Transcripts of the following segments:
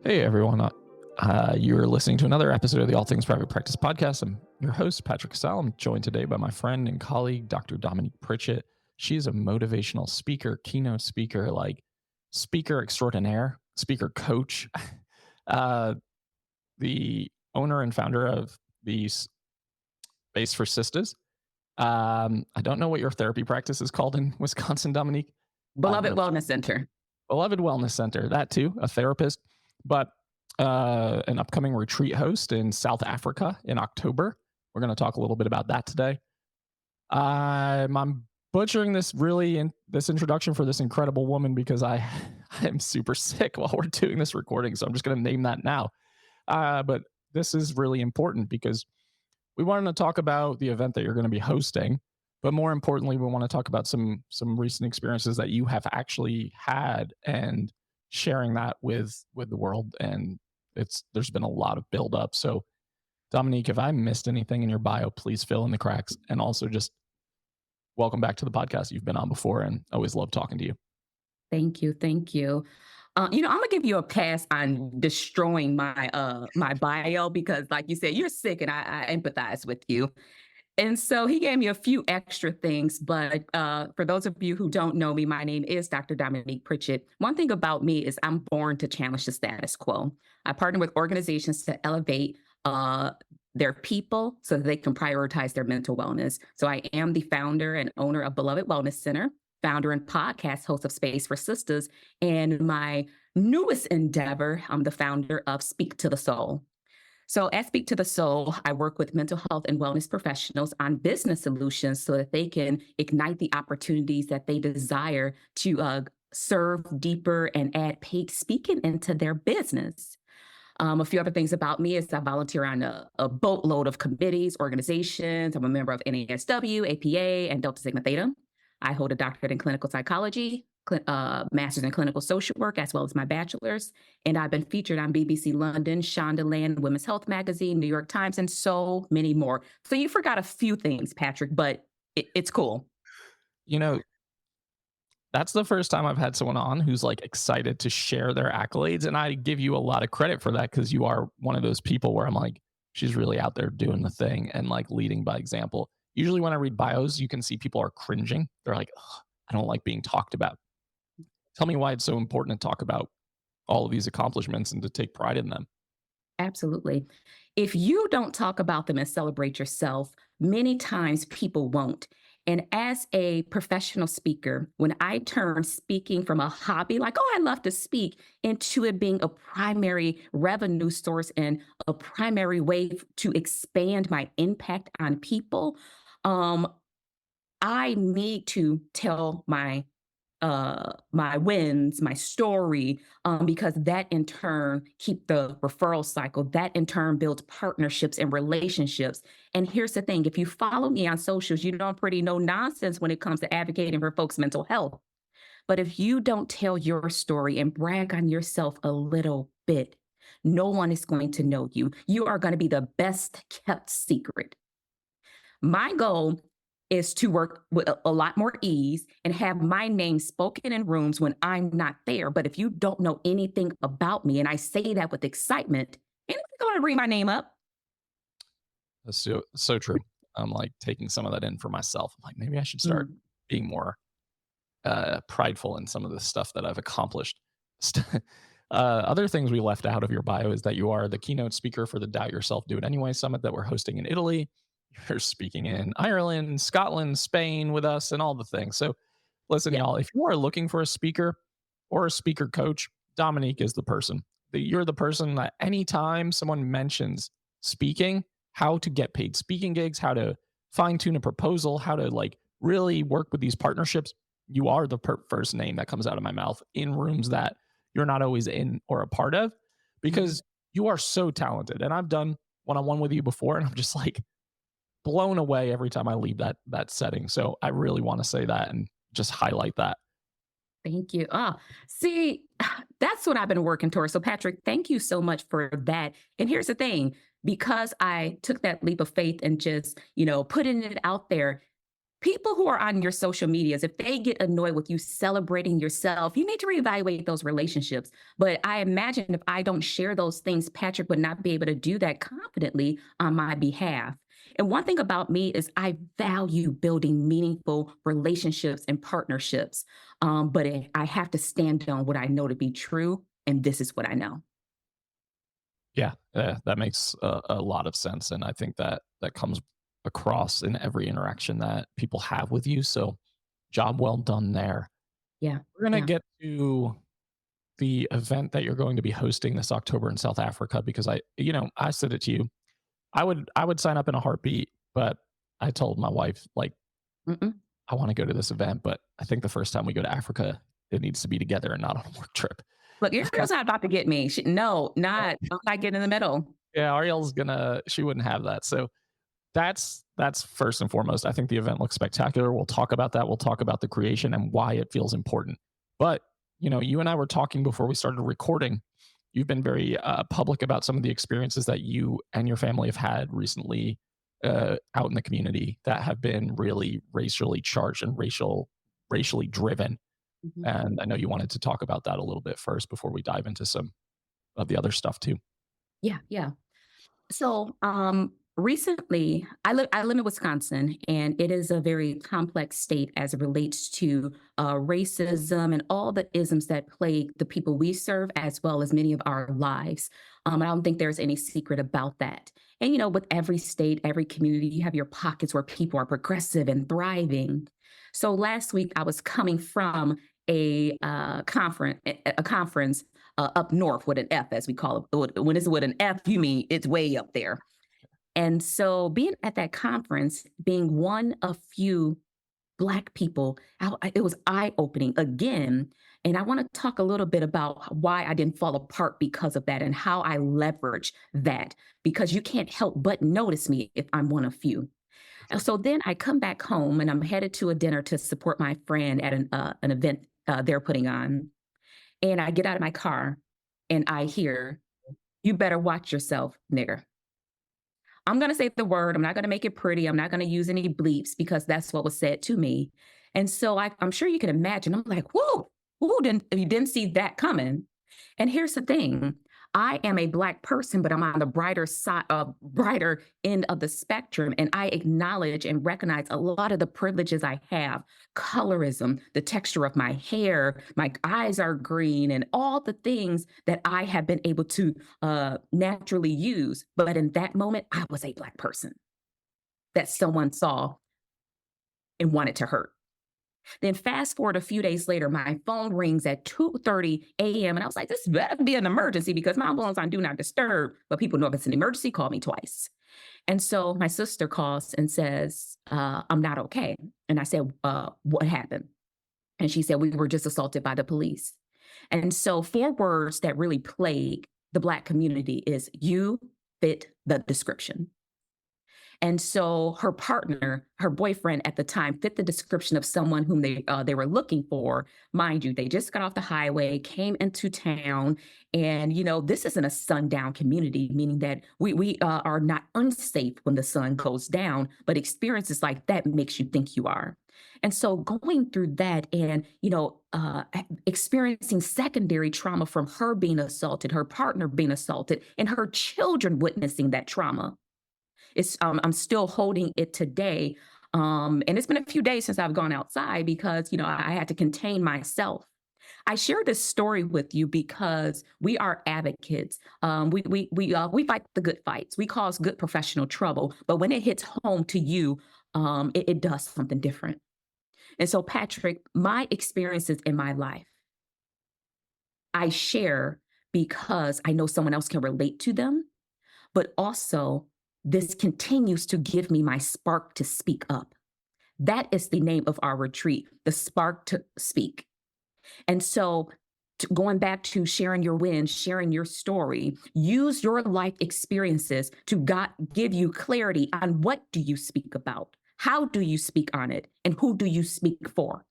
Hey, everyone. You're listening to another episode of the All Things Private Practice podcast. I'm your host, Patrick.Casale. I'm joined today by my friend and colleague, Dr. Dominique Pritchett. She's a motivational speaker, keynote speaker, like speaker extraordinaire, speaker coach, the owner and founder of the Space for Sisters. I don't know what your therapy practice is called in Wisconsin, Dominique. Beloved Wellness Center. Beloved Wellness Center, that too, a therapist, but an upcoming retreat host in South Africa in October. We're going to talk a little bit about that today. I'm butchering this this introduction for this incredible woman because I am super sick while we're doing this recording, so I'm just going to name that now. But this is really important because we wanted to talk about the event that you're going to be hosting, but more importantly, we want to talk about some recent experiences that you have actually had and sharing that with the world. And there's been a lot of buildup. So Dominique, if I missed anything in your bio, please fill in the cracks. And also just welcome back to the podcast. You've been on before and always love talking to you. Thank you. Thank you. I'm going to give you a pass on destroying my bio because, like you said, you're sick and I empathize with you. And so he gave me a few extra things. But for those of you who don't know me, my name is Dr. Dominique Pritchett. One thing about me is I'm born to challenge the status quo. I partner with organizations to elevate their people so that they can prioritize their mental wellness. So I am the founder and owner of Beloved Wellness Center, founder and podcast host of Space for Sisters, and my newest endeavor, I'm the founder of Speak to the Soul. So at Speak to the Soul, I work with mental health and wellness professionals on business solutions so that they can ignite the opportunities that they desire to serve deeper and add paid speaking into their business. A few other things about me is I volunteer on a boatload of committees, organizations. I'm a member of NASW, APA, and Delta Sigma Theta. I hold a doctorate in clinical psychology, master's in clinical social work, as well as my bachelor's. And I've been featured on BBC London, Shondaland, Women's Health Magazine, New York Times, and so many more. So you forgot a few things, Patrick, but it's cool. You know, that's the first time I've had someone on who's like excited to share their accolades. And I give you a lot of credit for that because you are one of those people where I'm like, she's really out there doing the thing and like leading by example. Usually when I read bios, you can see people are cringing. They're like, I don't like being talked about. Tell me why it's so important to talk about all of these accomplishments and to take pride in them. Absolutely. If you don't talk about them and celebrate yourself, many times people won't. And as a professional speaker, when I turn speaking from a hobby, like, oh, I love to speak, into it being a primary revenue source and a primary way to expand my impact on people, I need to tell my wins, my story, because that in turn keep the referral cycle. That in turn builds partnerships and relationships. And here's the thing: if you follow me on socials, you know I'm pretty no nonsense when it comes to advocating for folks' mental health. But if you don't tell your story and brag on yourself a little bit, no one is going to know you. You are going to be the best kept secret. My goal is to work with a lot more ease and have my name spoken in rooms when I'm not there. But if you don't know anything about me, and I say that with excitement, anyone's going to bring my name up. That's so true. I'm like taking some of that in for myself. I'm like, maybe I should start being more prideful in some of the stuff that I've accomplished. Other things we left out of your bio is that you are the keynote speaker for the Doubt Yourself, Do It Anyway summit that we're hosting in Italy. You're speaking in Ireland, Scotland, Spain with us and all the things. So listen, y'all, if you are looking for a speaker or a speaker coach, Dominique is the person. You're the person that anytime someone mentions speaking, how to get paid speaking gigs, how to fine tune a proposal, how to like really work with these partnerships, you are the first name that comes out of my mouth in rooms that you're not always in or a part of because you are so talented. And I've done one-on-one with you before and I'm just like, blown away every time I leave that setting. So I really want to say that and just highlight that. Thank you. See, that's what I've been working towards. So Patrick, thank you so much for that. And here's the thing, because I took that leap of faith and just, putting it out there, people who are on your social medias, if they get annoyed with you celebrating yourself, you need to reevaluate those relationships. But I imagine if I don't share those things, Patrick would not be able to do that confidently on my behalf. And one thing about me is I value building meaningful relationships and partnerships. I have to stand on what I know to be true. And this is what I know. Yeah, that makes a lot of sense, and I think that that comes across in every interaction that people have with you. So, job well done there. Yeah. We're gonna Yeah. get to the event that you're going to be hosting this October in South Africa because I said it to you. I would sign up in a heartbeat, but I told my wife like Mm-mm. I want to go to this event, but I think the first time we go to Africa, it needs to be together and not on a work trip. Look, your Uh, girl's not about to get me. No, not. I'm not getting in the middle. yeah, Ariel's gonna she wouldn't have that. So that's first and foremost. I think the event looks spectacular. We'll talk about that. We'll talk about the creation and why it feels important. But you and I were talking before we started recording. You've been very public about some of the experiences that you and your family have had recently out in the community that have been really racially charged and racially driven. Mhm. And I know you wanted to talk about that a little bit first before we dive into some of the other stuff too. Yeah, yeah. Recently, I live in Wisconsin, and it is a very complex state as it relates to racism and all the isms that plague the people we serve, as well as many of our lives. I don't think there's any secret about that. And with every state, every community, you have your pockets where people are progressive and thriving. So last week, I was coming from a conference up north with an F, as we call it. When it's with an F, you mean it's way up there. And so being at that conference, being one of few Black people, it was eye opening again. And I want to talk a little bit about why I didn't fall apart because of that and how I leverage that, because you can't help but notice me if I'm one of few. And Sure. so then I come back home and I'm headed to a dinner to support my friend at an event they're putting on. And I get out of my car and I hear, "You better watch yourself, nigger." I'm going to say the word. I'm not going to make it pretty. I'm not going to use any bleeps because that's what was said to me. And so I'm sure you can imagine. I'm like, whoa, who didn't, you didn't see that coming. And here's the thing. I am a Black person, but I'm on the brighter side, brighter end of the spectrum. And I acknowledge and recognize a lot of the privileges I have: colorism, the texture of my hair, my eyes are green, and all the things that I have been able to naturally use. But in that moment, I was a Black person that someone saw and wanted to hurt. Then fast forward a few days later, my phone rings at 2:30 a.m. And I was like, this better be an emergency because my phone's on do not disturb. But people know if it's an emergency, call me twice. And so my sister calls and says, I'm not okay. And I said, what happened? And she said, we were just assaulted by the police. And so 4 words that really plague the Black community is you fit the description. And so her partner, her boyfriend at the time, fit the description of someone whom they were looking for. Mind you, they just got off the highway, came into town, and this isn't a sundown community, meaning that we are not unsafe when the sun goes down, but experiences like that makes you think you are. And so going through that and experiencing secondary trauma from her being assaulted, her partner being assaulted, and her children witnessing that trauma, I'm still holding it today. And it's been a few days since I've gone outside because, I had to contain myself. I share this story with you because we are advocates. We fight the good fights. We cause good professional trouble. But when it hits home to you, it does something different. And so, Patrick, my experiences in my life, I share because I know someone else can relate to them, but also this continues to give me my spark to speak up. That is the name of our retreat, the spark to speak. And so, going back to sharing your wins, sharing your story, use your life experiences to give you clarity on what do you speak about, how do you speak on it, and who do you speak for.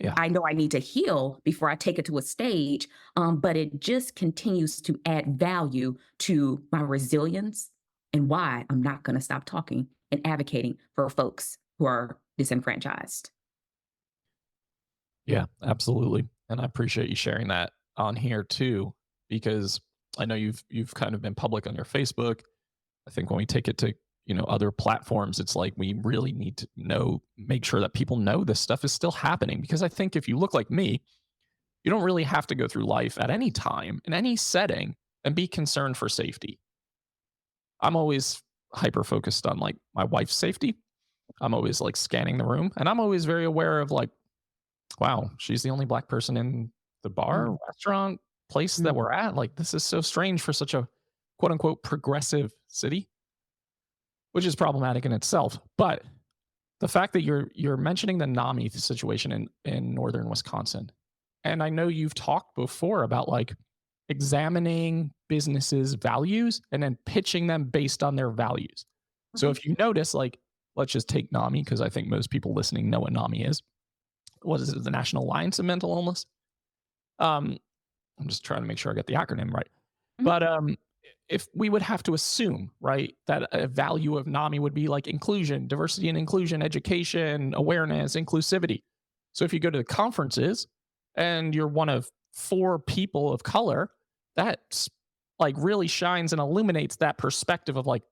Yeah. I know I need to heal before I take it to a stage, but it just continues to add value to my resilience and why I'm not going to stop talking and advocating for folks who are disenfranchised. Yeah, absolutely. And I appreciate you sharing that on here too, because I know you've kind of been public on your Facebook. I think when we take it to, other platforms, it's like we really need to make sure that people know this stuff is still happening. Because I think if you look like me, you don't really have to go through life at any time in any setting and be concerned for safety. I'm always hyper focused on like my wife's safety. I'm always like scanning the room, and I'm always very aware of like, wow, she's the only black person in the bar, Mm, restaurant, place that mm, we're at. Like, this is so strange for such a quote unquote progressive city, which is problematic in itself. But the fact that you're mentioning the NAMI situation in northern Wisconsin, and I know you've talked before about like examining businesses' values and then pitching them based on their values. So mhm, if you notice, like, let's just take NAMI because I think most people listening know what NAMI is. What is it? The National Alliance of Mental Illness. Um, I'm just trying to make sure I get the acronym right. mhm, But if we would have to assume, right, that a value of NAMI would be like inclusion, diversity and inclusion, education, awareness, inclusivity. So if you go to the conferences and you're one of four people of color, that's like really shines and illuminates that perspective of like,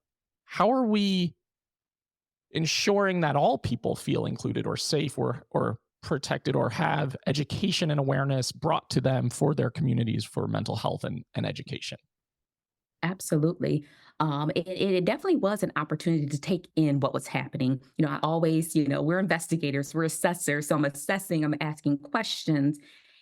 how are we ensuring that all people feel included or safe or protected or have education and awareness brought to them for their communities for mental health and education. absolutely. It definitely was an opportunity to take in what was happening. I always, we're investigators, we're assessors. So I'm assessing, I'm asking questions.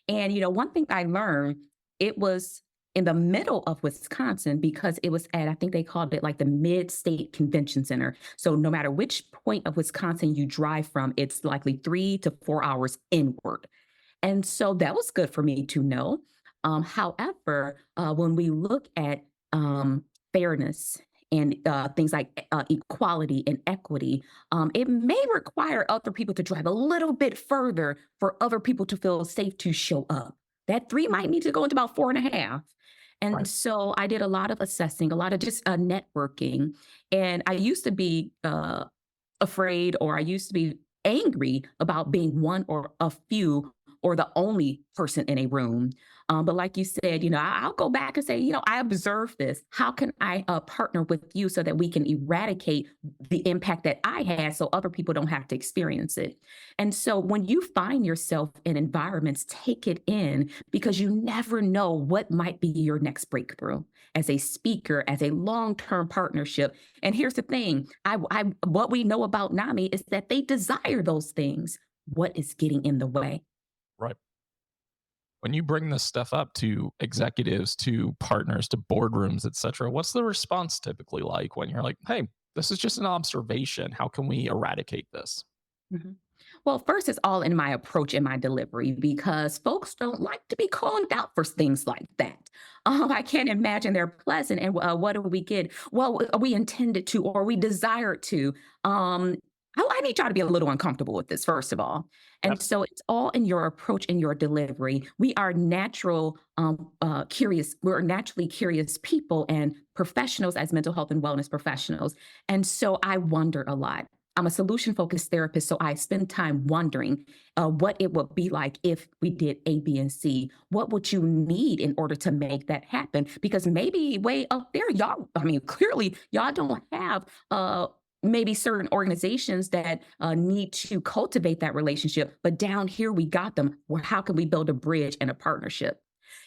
And, one thing I learned, it was in the middle of Wisconsin because it was at, I think they called it like the Mid State Convention Center. So no matter which point of Wisconsin you drive from, it's likely 3 to 4 hours inward. And so that was good for me to know. However, when we look at fairness and things like equality and equity, it may require other people to drive a little bit further for other people to feel safe to show up. That three might need to go into about 4.5. And Right. so I did a lot of assessing, a lot of just networking. And I used to be afraid, or I used to be angry about being one or a few or the only person in a room. But like you said, I'll go back and say, I observed this. How can I partner with you so that we can eradicate the impact that I had so other people don't have to experience it? And so when you find yourself in environments, take it in because you never know what might be your next breakthrough as a speaker, as a long term partnership. And here's the thing what we know about NAMI is that they desire those things. What is getting in the way? Right. When you bring this stuff up to executives, to partners, to boardrooms, et cetera, what's the response typically like when you're like, hey, this is just an observation. How can we eradicate this? Mhm. Well, first, it's all in my approach and my delivery because folks don't like to be called out for things like that. I can't imagine they're pleasant. And what do we get? Well, we intended to, or we desired to. I need y'all to be a little uncomfortable with this, first of all. And Yep. so it's all in your approach and your delivery. We are curious. We're naturally curious people and professionals as mental health and wellness professionals. And so I wonder a lot. I'm a solution focused therapist, so I spend time wondering what it would be like if we did A, B, and C. What would you need in order to make that happen? Because maybe way up there, y'all, I mean, clearly, y'all don't have maybe certain organizations that need to cultivate that relationship, but down here we got them. Well, how can we build a bridge and a partnership?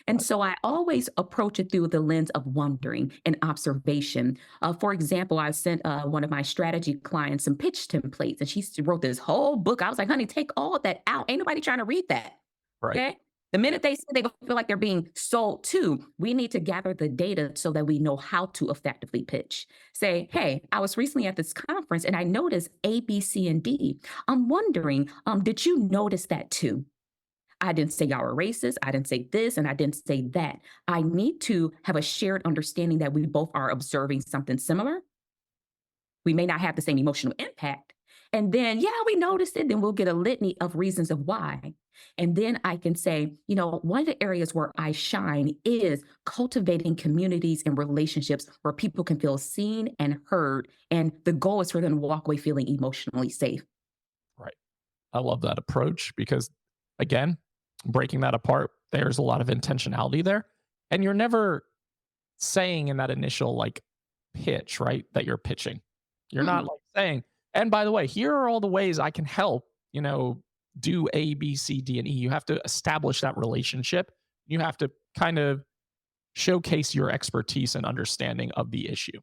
And Right. so I always approach it through the lens of wondering and observation. For example, I sent one of my strategy clients some pitch templates, and she wrote this whole book. I was like, honey, take all of that out. Ain't nobody trying to read that. Right. Okay. The minute they say they feel like they're being sold to, we need to gather the data so that we know how to effectively pitch. Say, hey, I was recently at this conference and I noticed A, B, C, and D. I'm wondering, did you notice that too? I didn't say y'all were racist. I didn't say this and I didn't say that. I need to have a shared understanding that we both are observing something similar. We may not have the same emotional impact. And then, yeah, we noticed it. Then we'll get a litany of reasons of why. And then I can say, one of the areas where I shine is cultivating communities and relationships where people can feel seen and heard. And the goal is for them to walk away feeling emotionally safe. Right. I love that approach because, again, breaking that apart, there's a lot of intentionality there. And you're never saying in that initial like pitch, right, that you're pitching. You're not Mhm. like saying, and by the way, here are all the ways I can help, you know, do A, B, C, D, and E. You have to establish that relationship. You have to kind of showcase your expertise and understanding of the issue.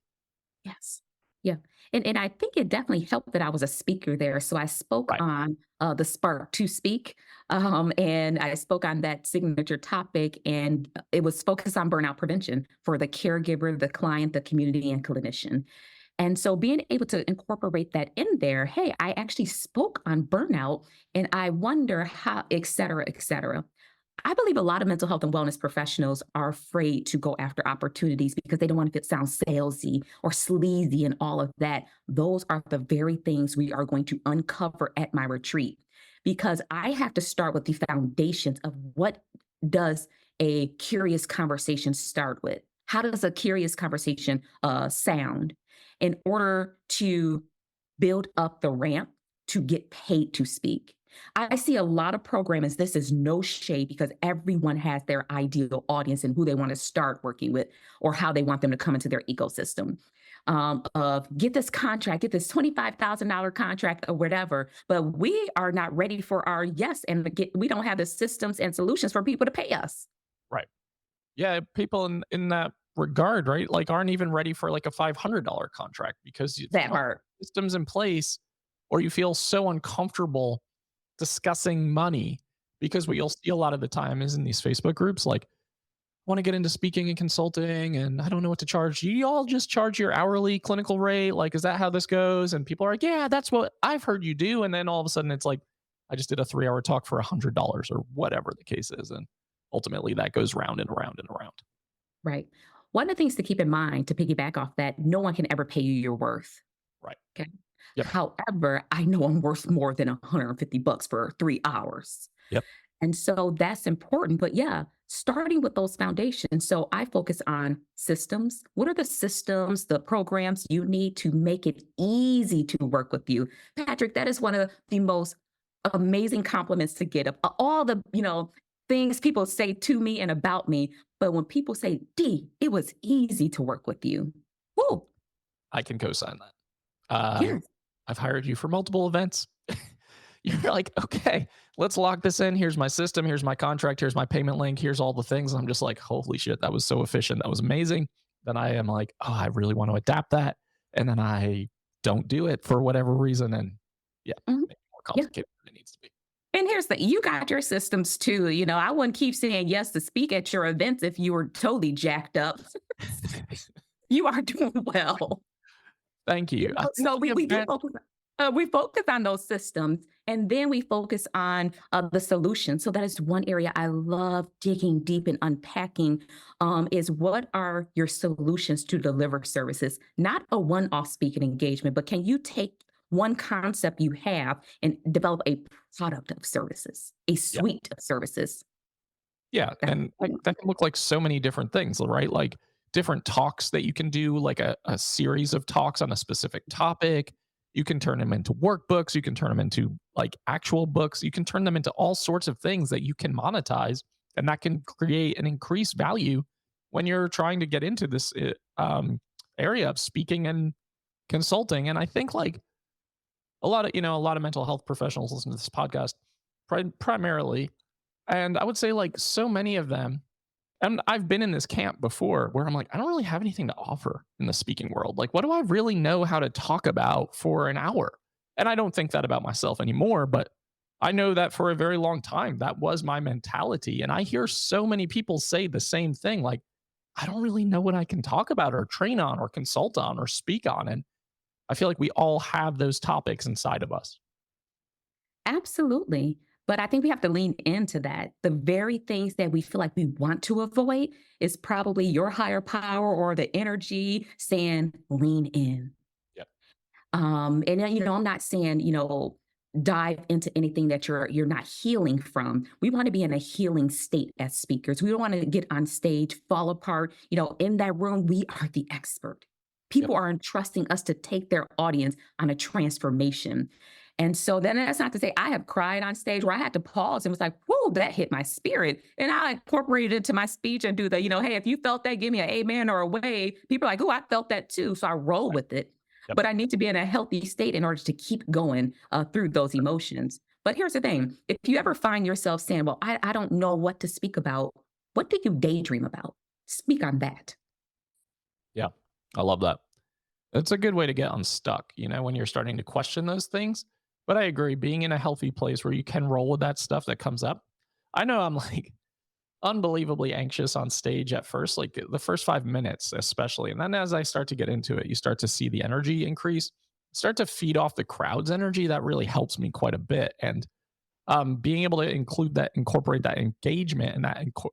Yes. Yeah. And I think it definitely helped that I was a speaker there. So I spoke Right. on the Spark to Speak. And I spoke on that signature topic, and it was focused on burnout prevention for the caregiver, the client, the community, and clinician. And so being able to incorporate that in there, hey, I actually spoke on burnout and I wonder how, et cetera, et cetera. I believe a lot of mental health and wellness professionals are afraid to go after opportunities because they don't want to sound salesy or sleazy and all of that. Those are the very things we are going to uncover at my retreat because I have to start with the foundations of what does a curious conversation start with? How does a curious conversation sound in order to build up the ramp to get paid to speak? I see a lot of programmers. This is no shade because everyone has their ideal audience and who they want to start working with or how they want them to come into their ecosystem. Of get this contract, get this $25,000 contract or whatever, but we are not ready for our yes, and we don't have the systems and solutions for people to pay us. Right. Yeah. People in that regard, right, like aren't even ready for like a $500 contract because you That don't have part. systems in place or you feel so uncomfortable discussing money because what Mhm. you'll see a lot of the time is in these Facebook groups, like, want to get into speaking and consulting and I don't know what to charge. Do you all just charge your hourly clinical rate? Like, is that how this goes? And people are like, yeah, that's what I've heard you do. And then all of a sudden it's like, I just did a 3 hour talk for $100 or whatever the case is. And ultimately that goes round and around and around. Right. One of the things to keep in mind to piggyback off that, no one can ever pay you your worth. Right. Okay. Yep. However, I know I'm worth more than $150 for 3 hours. Yep. And so that's important. But yeah, starting with those foundations. So I focus on systems. What are the systems, the programs you need to make it easy to work with you? Patrick, that is one of the most amazing compliments to get of all the, things people say to me and about me. But when people say, D, it was easy to work with you. Whoa, I can co-sign that. yes. I've hired you for multiple events. You're like, okay, let's lock this in. Here's my system. Here's my contract. Here's my payment link. Here's all the things. I'm just like, holy shit, that was so efficient. That was amazing. Then I am like, oh, I really want to adapt that. And then I don't do it for whatever reason. And yeah, Mhm. make it more Yeah. complicated than it needs to be. And here's the you got your systems too. I wouldn't keep saying yes to speak at your events if you were totally jacked up. You are doing well. Thank you. I think So we, the we do event, focus. We focus on those systems, and then we focus on the solution. So that is one area I love digging deep and unpacking. Is what are your solutions to deliver services? Not a one-off speaking engagement, but can you take one concept you have and develop a product of services, a yeah. suite of services? Yeah, That- and, like, that can look like so many different things, right? Like, different talks that you can do, like a series of talks on a specific topic. You can turn them into workbooks, you can turn them into, like, actual books, you can turn them into all sorts of things that you can monetize, and that can create an increased value when you're trying to get into this, area of speaking and consulting, and I think, like, a lot of mental health professionals listen to this podcast primarily, and I would say, like, so many of them and I've been in this camp before where I'm like, I don't really have anything to offer in the speaking world. Like, what do I really know how to talk about for an hour? And I don't think that about myself anymore, but I know that for a very long time, that was my mentality. And I hear so many people say the same thing like, I don't really know what I can talk about or train on or consult on or speak on. And I feel like we all have those topics inside of us. Absolutely. But I think we have to lean into that. The very things that we feel like we want to avoid is probably your higher power or the energy saying, lean in. Yep. I'm not saying, dive into anything that you're not healing from. We want to be in a healing state as speakers. We don't want to get on stage, fall apart. In that room, we are the expert. Yep. People are entrusting us to take their audience on a transformation. And so then that's not to say I have cried on stage where I had to pause and was like, whoa, that hit my spirit. And I incorporated it into my speech and do the, hey, if you felt that, give me an amen or a wave. People are like, oh, I felt that too. So I roll Right. with it. Yep. But I need to be in a healthy state in order to keep going through those emotions. But here's the thing, if you ever find yourself saying, well, I don't know what to speak about, what do you daydream about? Speak on that. Yeah. I love that. It's a good way to get unstuck, when you're starting to question those things. But I agree, being in a healthy place where you can roll with that stuff that comes up. I know I'm like unbelievably anxious on stage at first, like the first 5 minutes, especially. And then as I start to get into it, you start to see the energy increase, start to feed off the crowd's energy. That really helps me quite a bit. And being able to incorporate that engagement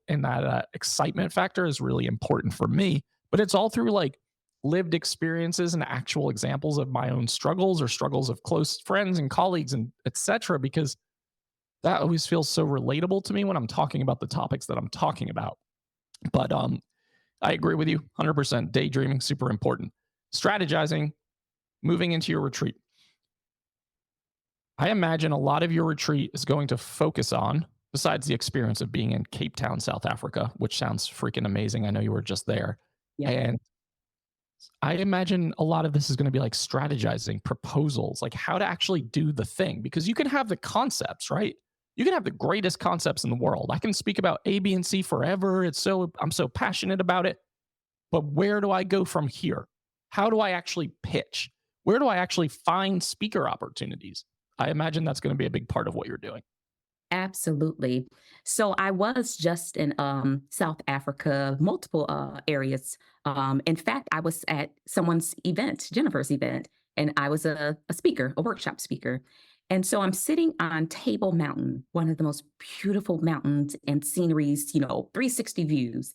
and that excitement factor is really important for me. But it's all through like lived experiences and actual examples of my own struggles or struggles of close friends and colleagues and etc. Because that always feels so relatable to me when I'm talking about the topics that I'm talking about. But I agree with you 100%. Daydreaming super important. Strategizing, moving into your retreat. I imagine a lot of your retreat is going to focus on, besides the experience of being in Cape Town, South Africa, which sounds freaking amazing. I know you were just there. Yeah. And I imagine a lot of this is going to be like strategizing, proposals, like how to actually do the thing, because you can have the concepts, right? You can have the greatest concepts in the world. I can speak about A, B, and C forever. I'm so passionate about it. But where do I go from here? How do I actually pitch? Where do I actually find speaker opportunities? I imagine that's going to be a big part of what you're doing. Absolutely. So I was just in South Africa, multiple areas. In fact, I was at someone's event, Jennifer's event, and I was a speaker, a workshop speaker. And so I'm sitting on Table Mountain, one of the most beautiful mountains and sceneries, 360 views.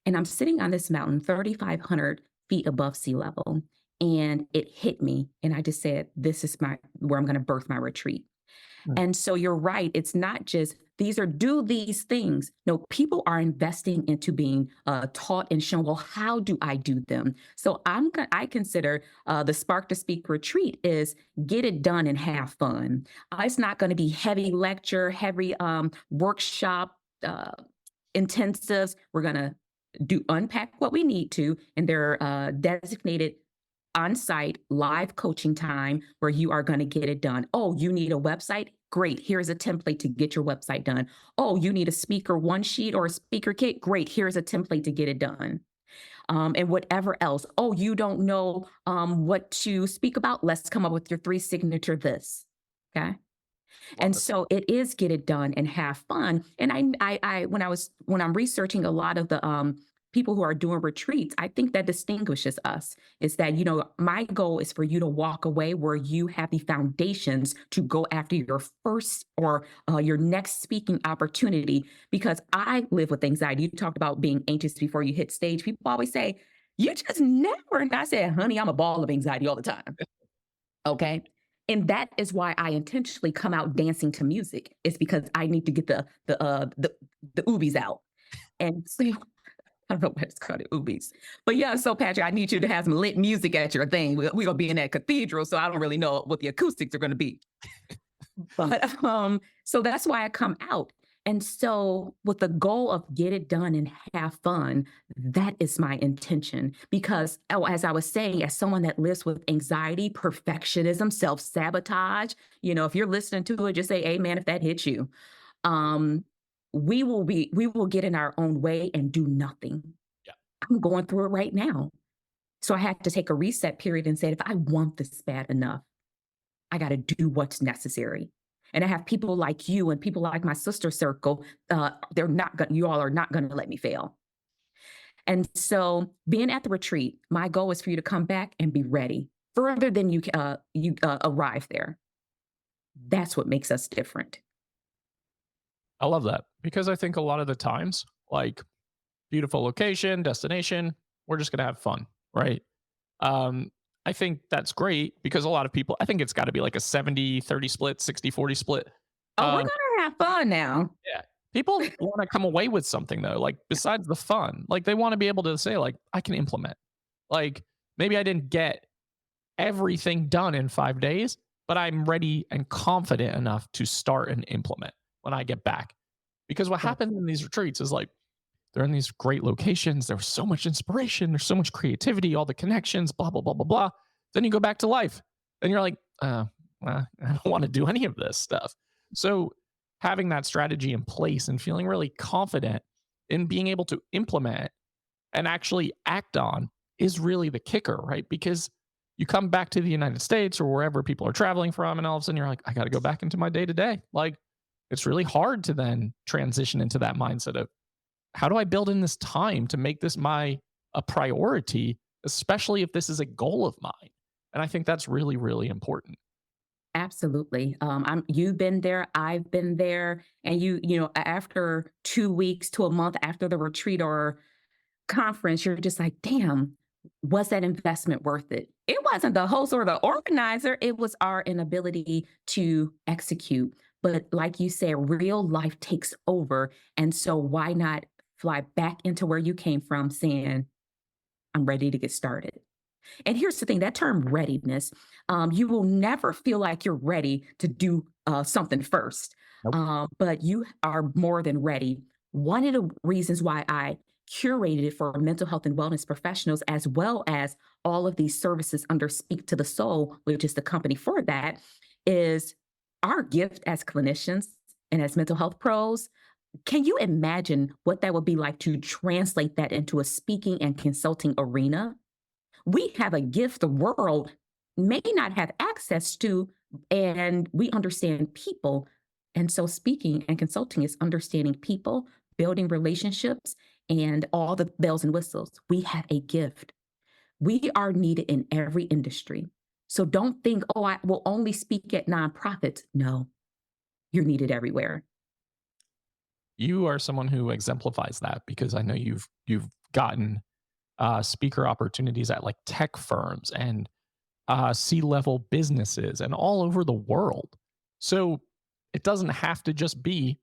And I'm sitting on this mountain, 3,500 feet above sea level. And it hit me. And I just said, this is where I'm going to birth my retreat. Mm. And so you're right. It's not just do these things. No, people are investing into being taught and shown, well, how do I do them? So I consider the Spark to Speak retreat is get it done and have fun. It's not going to be heavy lecture, heavy workshop intensives. We're going to unpack what we need to, and there are designated on-site live coaching time where you are going to get it done. Oh, you need a website? Great. Here's a template to get your website done. Oh, you need a speaker one sheet or a speaker kit? Great. Here's a template to get it done. And whatever else. Oh, you don't know what to speak about? Let's come up with your 3 signature this. Okay. Love And it. so it is get it done and have fun. And when I'm researching a lot of the people who are doing retreats, I think that distinguishes us is that, my goal is for you to walk away where you have the foundations to go after your first or your next speaking opportunity. Because I live with anxiety. You talked about being anxious before you hit stage. People always say, you just never. And I said, honey, I'm a ball of anxiety all the time. Okay. And that is why I intentionally come out dancing to music. It's because I need to get the oobies out. And so I don't know what it's called, oobies. But yeah, so Patrick, I need you to have some lit music at your thing. We're gonna be in that cathedral, so I don't really know what the acoustics are gonna be. But so that's why I come out. And so with the goal of get it done and have fun, that is my intention. Because as I was saying, as someone that lives with anxiety, perfectionism, self-sabotage, if you're listening to it, just say amen if that hits you. Um, we will get in our own way and do nothing. Yeah. I'm going through it right now. So I had to take a reset period and say, if I want this bad enough, I got to do what's necessary. And I have people like you and people like my sister circle. You all are not going to let me fail. And so being at the retreat, my goal is for you to come back and be ready further than you arrive there. That's what makes us different. I love that because I think a lot of the times, like beautiful location, destination, we're just going to have fun, right? Um, I think that's great because a lot of people, I think it's got to be like a 70-30 split, 60-40 split. Oh, we're Um, gonna have fun now. yeah. People want to come away with something though, like besides the fun, like they want to be able to say, like, I can implement. Like maybe I didn't get everything done in 5 days, but I'm ready and confident enough to start and implement when I get back. Because what Yes. happens in these retreats is like they're in these great locations. There's so much inspiration. There's so much creativity, all the connections, blah, blah, blah, blah, blah. Then you go back to life and you're like, well, I don't want to do any of this stuff. So having that strategy in place and feeling really confident in being able to implement it and actually act on is really the kicker, right? Because you come back to the United States or wherever people are traveling from, and all of a sudden you're like, I got to go back into my day to day. Like, it's really hard to then transition into that mindset of how do I build in this time to make this my a priority, especially if this is a goal of mine. And I think that's really, really important. Absolutely. You've been there, I've been there, and after 2 weeks to a month after the retreat or conference, you're just like, damn, was that investment worth it? It wasn't the host or the organizer, it was our inability to execute. But like you said, real life takes over. And so why not fly back into where you came from saying, I'm ready to get started? And here's the thing, that term readiness, you will never feel like you're ready to do something first, Nope. but you are more than ready. One of the reasons why I curated it for mental health and wellness professionals, as well as all of these services under Speak to the Soul, which is the company for that, is our gift as clinicians and as mental health pros. Can you imagine what that would be like to translate that into a speaking and consulting arena? We have a gift the world may not have access to, and we understand people. And so, speaking and consulting is understanding people, building relationships, and all the bells and whistles. We have a gift. We are needed in every industry. So, don't think, oh, I will only speak at nonprofits. No, you're needed everywhere. You are someone who exemplifies that because I know you've gotten speaker opportunities at like tech firms and C-level businesses and all over the world. So it doesn't have to just be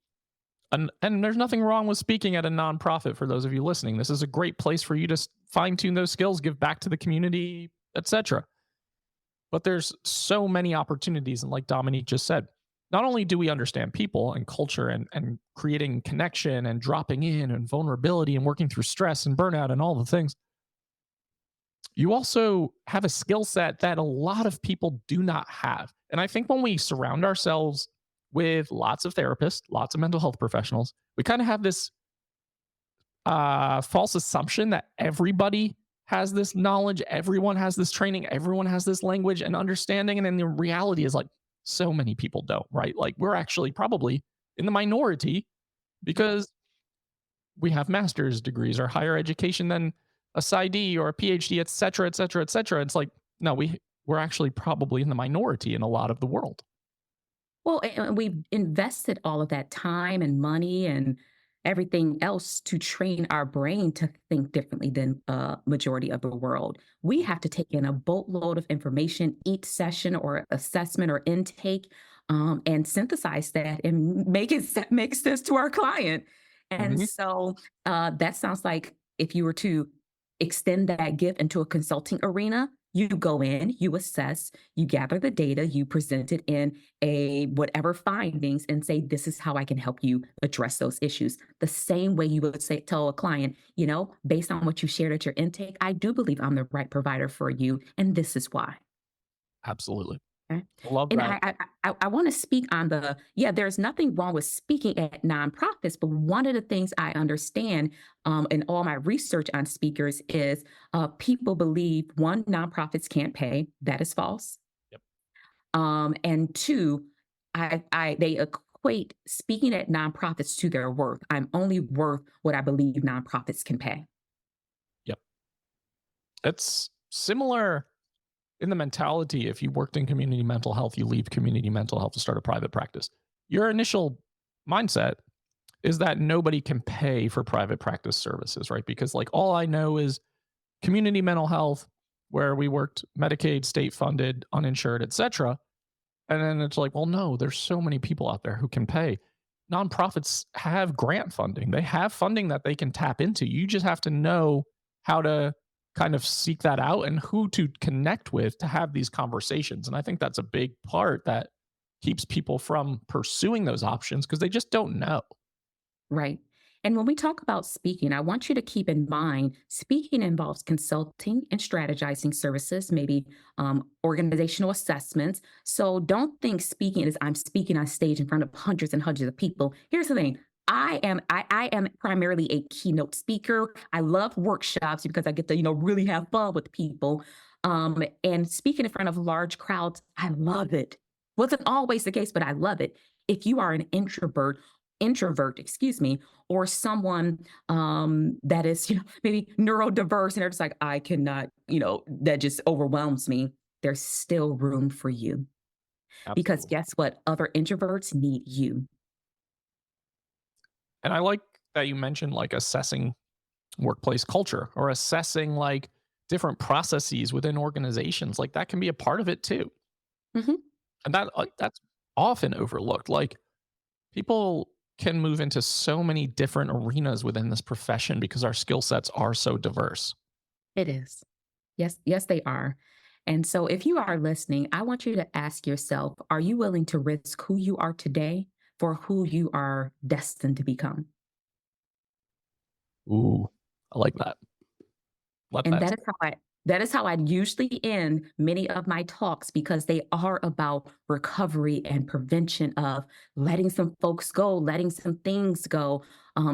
and there's nothing wrong with speaking at a nonprofit for those of you listening. This is a great place for you to fine tune those skills, give back to the community, etc. But there's so many opportunities. And like Dominique just said, not only do we understand people and culture and creating connection and dropping in and vulnerability and working through stress and burnout and all the things, you also have a skill set that a lot of people do not have. And I think when we surround ourselves with lots of therapists, lots of mental health professionals, we kind of have this false assumption that everybody has this knowledge, everyone has this training, everyone has this language and understanding. And then the reality is like so many people don't, right? Like we're actually probably in the minority because we have master's degrees or higher education than a PsyD or a PhD, et cetera, et cetera, et cetera. It's like, no, we're actually probably in the minority in a lot of the world. Well, and we've invested all of that time and money and everything else to train our brain to think differently than a majority of the world. We have to take in a boatload of information each session or assessment or intake, and synthesize that and make sense to our client. And Mhm. so that sounds like if you were to extend that gift into a consulting arena, you go in, you assess, you gather the data, you present it in a whatever findings and say, this is how I can help you address those issues. The same way you would say, tell a client, based on what you shared at your intake, I do believe I'm the right provider for you. And this is why. Absolutely. Okay. I love And that. I want to speak on there's nothing wrong with speaking at nonprofits, but one of the things I understand in all my research on speakers is people believe one, nonprofits can't pay. That is false. Yep. And two, they equate speaking at nonprofits to their worth. I'm only worth what I believe nonprofits can pay. Yep. It's similar in the mentality. If you worked in community mental health, you leave community mental health to start a private practice. Your initial mindset is that nobody can pay for private practice services, right? Because like all I know is community mental health, where we worked Medicaid, state funded, uninsured, etc. And then it's like, well, no, there's so many people out there who can pay. Nonprofits have grant funding. They have funding that they can tap into. You just have to know how to kind of seek that out and who to connect with to have these conversations. And I think that's a big part that keeps people from pursuing those options because they just don't know. Right. And when we talk about speaking, I want you to keep in mind speaking involves consulting and strategizing services, maybe organizational assessments. So don't think speaking is I'm speaking on stage in front of hundreds and hundreds of people. Here's the thing. I am primarily a keynote speaker. I love workshops because I get to, really have fun with people. And speaking in front of large crowds, I love it. Wasn't always the case, but I love it. If you are an introvert, excuse me, or someone that is, maybe neurodiverse and they're just like, I cannot, that just overwhelms me. There's still room for you because Absolutely. guess what? Other introverts need you. And I like that you mentioned like assessing workplace culture or assessing like different processes within organizations. Like that can be a part of it too. Mhm. And that's often overlooked. Like people can move into so many different arenas within this profession because our skill sets are so diverse. It is. Yes, yes, they are. And so if you are listening, I want you to ask yourself, are you willing to risk who you are today for who you are destined to become? Ooh, I like that. Let And that sit. that is how I usually end many of my talks because they are about recovery and prevention of letting some folks go, letting some things go.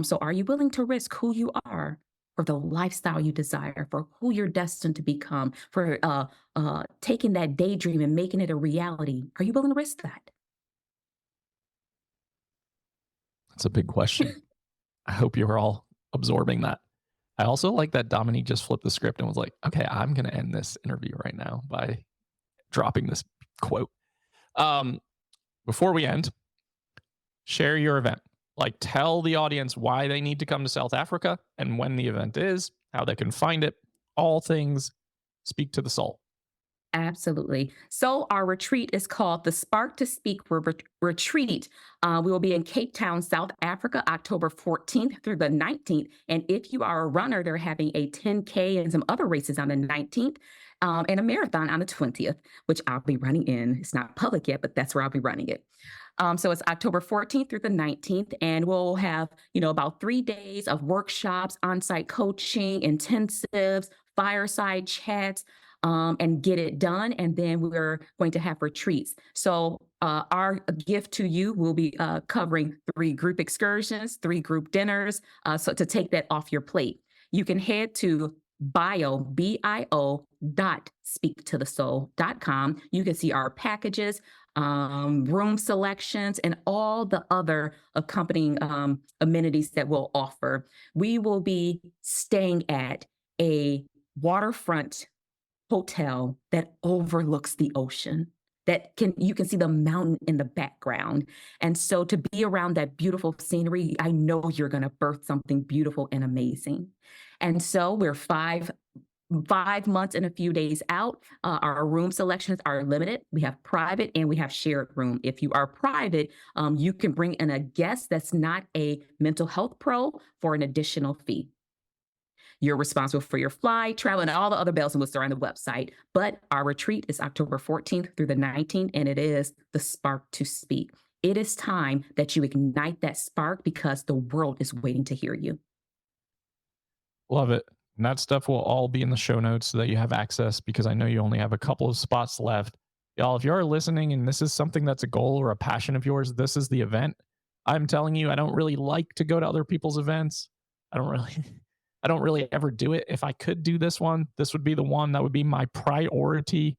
So are you willing to risk who you are for the lifestyle you desire, for who you're destined to become, for taking that daydream and making it a reality? Are you willing to risk that? That's a big question. I hope you're all absorbing that. I also like that Dominique just flipped the script and was like, okay, I'm going to end this interview right now by dropping this quote. Um, Before we end, share your event. Like, tell the audience why they need to come to South Africa and when the event is, how they can find it, all things speak to the soul. Absolutely. So our retreat is called the Spark to Speak Retreat. We will be in Cape Town, South Africa, October 14th through the 19th. And if you are a runner, they're having a 10K and some other races on the 19th and a marathon on the 20th, which I'll be running in. It's not public yet, but that's where I'll be running it. So it's October 14th through the 19th, and we'll have, about 3 days of workshops, on-site coaching, intensives, fireside chats, and get it done. And then we're going to have retreats. So our gift to you will be covering 3 group excursions, 3 group dinners. So to take that off your plate, you can head to bio dot speaktothesoul.com. You can see our packages, room selections, and all the other accompanying amenities that we'll offer. We will be staying at a waterfront hotel that overlooks the ocean, that can you can see the mountain in the background. And so to be around that beautiful scenery, I know you're going to birth something beautiful and amazing. And so we're 5 months and a few days out. Our room selections are limited. We have private and we have shared room. If you are private, you can bring in a guest that's not a mental health pro for an additional fee. You're responsible for your flight, travel, and all the other bells and whistles are on the website. But our retreat is October 14th through the 19th, and it is the Spark to Speak. It is time that you ignite that spark because the world is waiting to hear you. Love it. And that stuff will all be in the show notes so that you have access because I know you only have a couple of spots left. Y'all, if you're listening and this is something that's a goal or a passion of yours, this is the event. I'm telling you, I don't really like to go to other people's events. I don't really I don't really ever do it. If I could do this one, this would be the one that would be my priority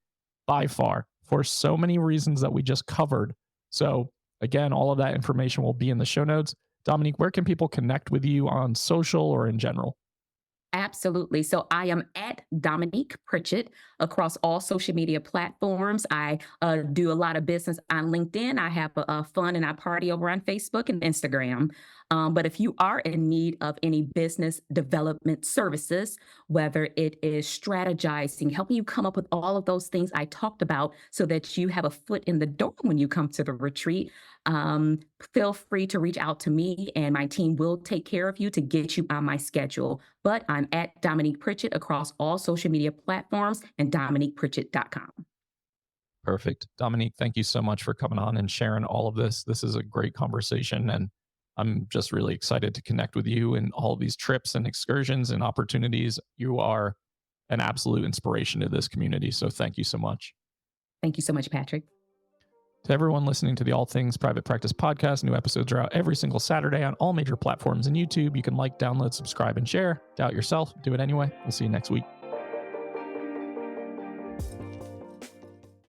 by far for so many reasons that we just covered. So, again, all of that information will be in the show notes. Dominique, where can people connect with you on social or in general? Absolutely. So I am at Dominique Pritchett across all social media platforms. I do a lot of business on LinkedIn. I have a fun and I party over on Facebook and Instagram. But if you are in need of any business development services, whether it is strategizing, helping you come up with all of those things I talked about so that you have a foot in the door when you come to the retreat, um, feel free to reach out to me and my team will take care of you to get you on my schedule. But I'm at Dominique Pritchett across all social media platforms and DominiquePritchett.com. Perfect. Dominique, thank you so much for coming on and sharing all of this. This is a great conversation, and I'm just really excited to connect with you and all of these trips and excursions and opportunities. You are an absolute inspiration to this community. So thank you so much. Thank you so much, Patrick. To everyone listening to the All Things Private Practice podcast, new episodes are out every single Saturday on all major platforms and YouTube. You can like, download, subscribe, and share. Doubt yourself, do it anyway. We'll see you next week.